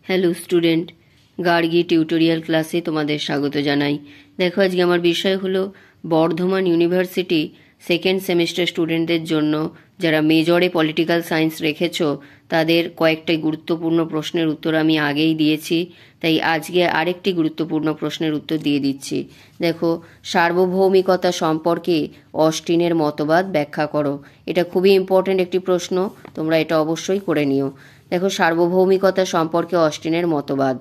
Hello student, Gargi tutorial ক্লাসে তোমাদের স্বাগত জানাই। দেখো, আজকে আমার বিষয় হলো বর্ধমান ইউনিভার্সিটি সেকেন্ড সেমিস্টার স্টুডেন্টদের জন্য যারা মেজরে পলিটিক্যাল সায়েন্স রেখেছো তাদের কয়েকটা গুরুত্বপূর্ণ প্রশ্নের উত্তর আমি আগেই দিয়েছি, তাই আজকে আরেকটি গুরুত্বপূর্ণ প্রশ্নের উত্তর দিয়ে দিচ্ছি। দেখো, সার্বভৌমিকতা সম্পর্কে অস্টিনের মতবাদ ব্যাখ্যা করো। এটা খুবই ইম্পর্ট্যান্ট একটি প্রশ্ন, তোমরা এটা অবশ্যই করে নিও। দেখো, সার্বভৌমিকতা সম্পর্কে অস্টিনের মতবাদ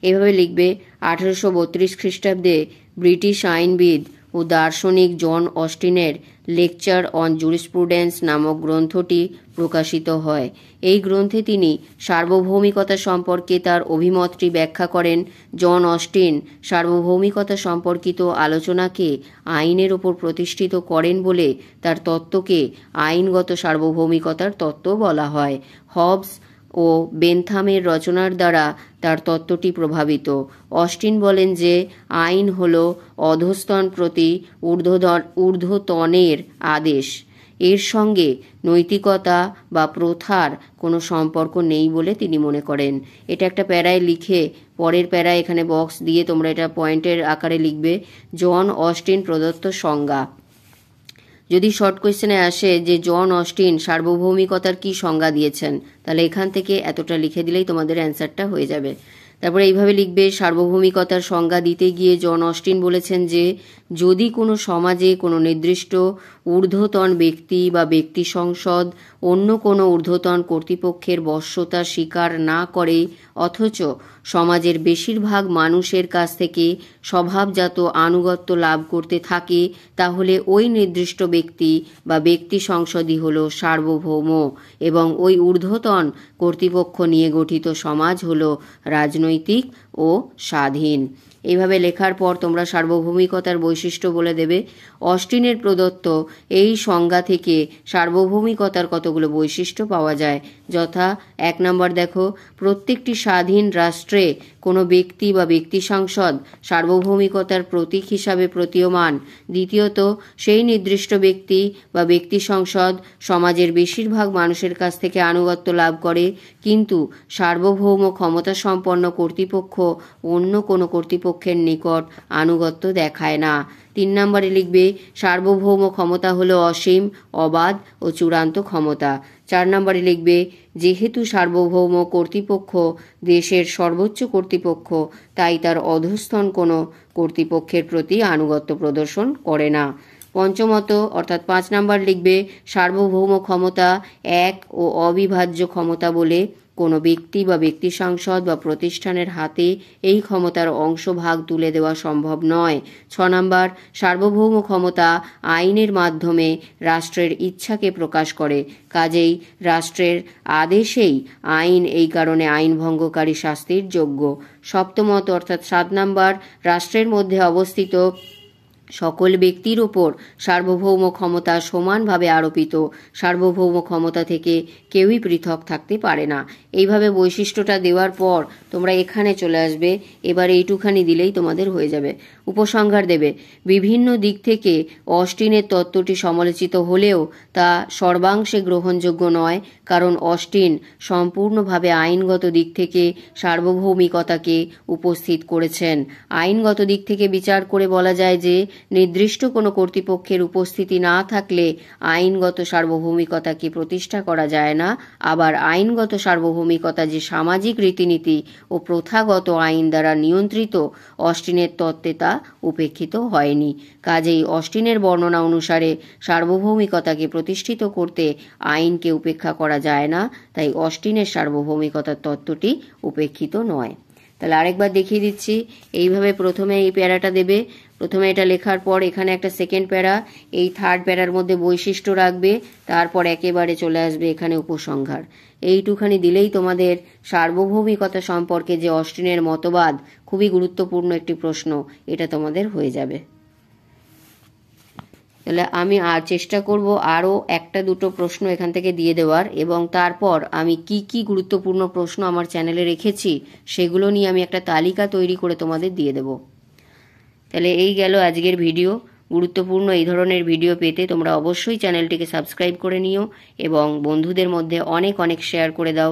এভাবে লিখবে। 1832 খ্রিস্টাব্দে ব্রিটিশ আইনবিদ ও দার্শনিক জন অস্টিনের লেকচার অন জুরিসপ্রুডেন্স নামক গ্রন্থটি প্রকাশিত হয়। এই গ্রন্থে তিনি সার্বভৌমিকতা সম্পর্কে তার অভিমতটি ব্যাখ্যা করেন। জন অস্টিন সার্বভৌমিকতা সম্পর্কিত আলোচনাকে আইনের ওপর প্রতিষ্ঠিত করেন বলে তার তত্ত্বকে আইনগত সার্বভৌমিকতার তত্ত্ব বলা হয়। হবস ও বেনথামের রচনার দ্বারা তার তত্ত্বটি প্রভাবিত। অস্টিন বলেন যে আইন হল অধস্তন প্রতি ঊর্ধ্বতনের আদেশ, এর সঙ্গে নৈতিকতা বা প্রথার কোনো সম্পর্ক নেই বলে তিনি মনে করেন। এটা একটা প্যারায় লিখে পরের প্যারায় এখানে বক্স দিয়ে তোমরা এটা পয়েন্টের আকারে লিখবে। জন অস্টিন প্রদত্ত সংজ্ঞা। যদি শর্ট কোয়েশ্চেনে আসে যে জন অস্টিন সার্বভৌমিকতার কি সংজ্ঞা দিয়েছেন, তাহলে এখান থেকে এতটা লিখে দিলেই তোমাদের অ্যান্সারটা হয়ে যাবে। তারপরে এইভাবে লিখবে, সার্বভৌমিকতার সংজ্ঞা দিতে গিয়ে জন অস্টিন বলেছেন যে যদি কোনো সমাজে কোনো নির্দিষ্ট ঊর্ধ্বতন ব্যক্তি বা ব্যক্তি সংসদ অন্য কোনো ঊর্ধ্বতন কর্তৃপক্ষের বশ্যতা স্বীকার না করে, অথচ সমাজের বেশিরভাগ মানুষের কাছ থেকে স্বভাবজাত আনুগত্য লাভ করতে থাকে, তাহলে ওই নির্দিষ্ট ব্যক্তি বা ব্যক্তি সংসদই হল সার্বভৌম এবং ওই ঊর্ধ্বতন কর্তৃপক্ষ নিয়ে গঠিত সমাজ হল রাজনৈতিক ও স্বাধীন। এইভাবে লেখার পর তোমরা সার্বভৌমিকতার বৈশিষ্ট্য বলে দেবে। অস্টিনের প্রদত্ত এই সংজ্ঞা থেকে সার্বভৌমিকতার কতগুলো বৈশিষ্ট্য পাওয়া যায়, যথা 1 নম্বর দেখো, প্রত্যেকটি স্বাধীন রাষ্ট্রে কোনো ব্যক্তি বা ব্যক্তি সংসদ সার্বভৌমিকতার প্রতীক হিসাবে প্রতীয়মান। দ্বিতীয়ত, সেই নির্দিষ্ট ব্যক্তি বা ব্যক্তি সংসদ সমাজের বেশিরভাগ মানুষের কাছ থেকে আনুগত্য লাভ করে, কিন্তু সার্বভৌম ক্ষমতা সম্পন্ন কর্তৃপক্ষ অন্য কোনো কর্তৃপক্ষের নিকট আনুগত্য দেখায় না। 3 নম্বরে লিখবে, সার্বভৌম ক্ষমতা হলো অসীম, অবাধ ও চূড়ান্ত ক্ষমতা। 4 নম্বরে লিখবে, যেহেতু সার্বভৌম কর্তৃপক্ষ দেশের সর্বোচ্চ কর্তৃপক্ষ, তাই তার অধস্তন কোনো কর্তৃপক্ষের প্রতি আনুগত্য প্রদর্শন করে না। পঞ্চমত অর্থাৎ 5 নম্বর লিখবে, সার্বভৌম ক্ষমতা এক ও অবিভাজ্য ক্ষমতা বলে কোনো ব্যক্তি বা ব্যক্তি সংসদ বা প্রতিষ্ঠানের হাতে এই ক্ষমতার অংশভাগ তুলে দেওয়া সম্ভব নয়। 6 নম্বর, সার্বভৌম ক্ষমতা আইনের মাধ্যমে রাষ্ট্রের ইচ্ছাকে প্রকাশ করে, কাজেই রাষ্ট্রের আদেশেই আইন এই কারণে আইন ভঙ্গকারী শাস্তির যোগ্য। সপ্তমত অর্থাৎ 7 নম্বর, রাষ্ট্রের মধ্যে অবস্থিত সকল ব্যক্তির ওপর সার্বভৌম ক্ষমতা সমানভাবে আরোপিত, সার্বভৌম ক্ষমতা থেকে কেউই পৃথক থাকতে পারে না। এইভাবে বৈশিষ্ট্যটা দেওয়ার পর তোমরা এখানে চলে আসবে। এবার এইটুখানি দিলেই তোমাদের হয়ে যাবে। উপসংহার দেবে, বিভিন্ন দিক থেকে অস্টিনের তত্ত্বটি সমালোচিত হলেও তা সর্বাংশে গ্রহণযোগ্য নয়, কারণ অস্টিন সম্পূর্ণভাবে আইনগত দিক থেকে সার্বভৌমিকতাকে উপস্থিত করেছেন। আইনগত দিক থেকে বিচার করে বলা যায় যে নির্দিষ্ট কোনো কর্তৃপক্ষের উপস্থিতি না থাকলে আইনগত সার্বভৌমিকতাকে প্রতিষ্ঠা করা যায় না। আবার আইনগত সার্বভৌমিকতা যে সামাজিক রীতিনীতি ও প্রথাগত আইন দ্বারা নিয়ন্ত্রিত, অস্টিনের তত্ত্বে তা উপেক্ষিত হয়নি। কাজেই অস্টিনের বর্ণনা অনুসারে সার্বভৌমিকতাকে প্রতিষ্ঠিত করতে আইনকে উপেক্ষা করা যায় না, তাই অস্টিনের সার্বভৌমিকতার তত্ত্বটি উপেক্ষিত নয়। তাহলে আরেকবার দেখিয়ে দিচ্ছি। এইভাবে প্রথমে এই প্যারাটা দেবে। প্রথমে এটা লেখার পর এখানে একটা সেকেন্ড প্যারা, এই থার্ড প্যারার মধ্যে বৈশিষ্ট্য রাখবে, তারপর একেবারে চলে আসবে এখানে উপসংহার। এইটুখানি দিলেই তোমাদের সার্বভৌমিকতা সম্পর্কে যে অস্টিনের মতবাদ, খুবই গুরুত্বপূর্ণ একটি প্রশ্ন, এটা তোমাদের হয়ে যাবে। তাহলে আমি আর চেষ্টা করব আরও 1-2 প্রশ্ন এখান থেকে দিয়ে দেওয়ার, এবং তারপর আমি কি কি গুরুত্বপূর্ণ প্রশ্ন আমার চ্যানেলে রেখেছি সেগুলো নিয়ে আমি একটা তালিকা তৈরি করে তোমাদের দিয়ে দেব। তাহলে এই গেল আজকের ভিডিও। গুরুত্বপূর্ণ এই ধরনের ভিডিও পেতে তোমরা অবশ্যই চ্যানেলটিকে সাবস্ক্রাইব করে নিও এবং বন্ধুদের মধ্যে অনেক অনেক শেয়ার করে দাও।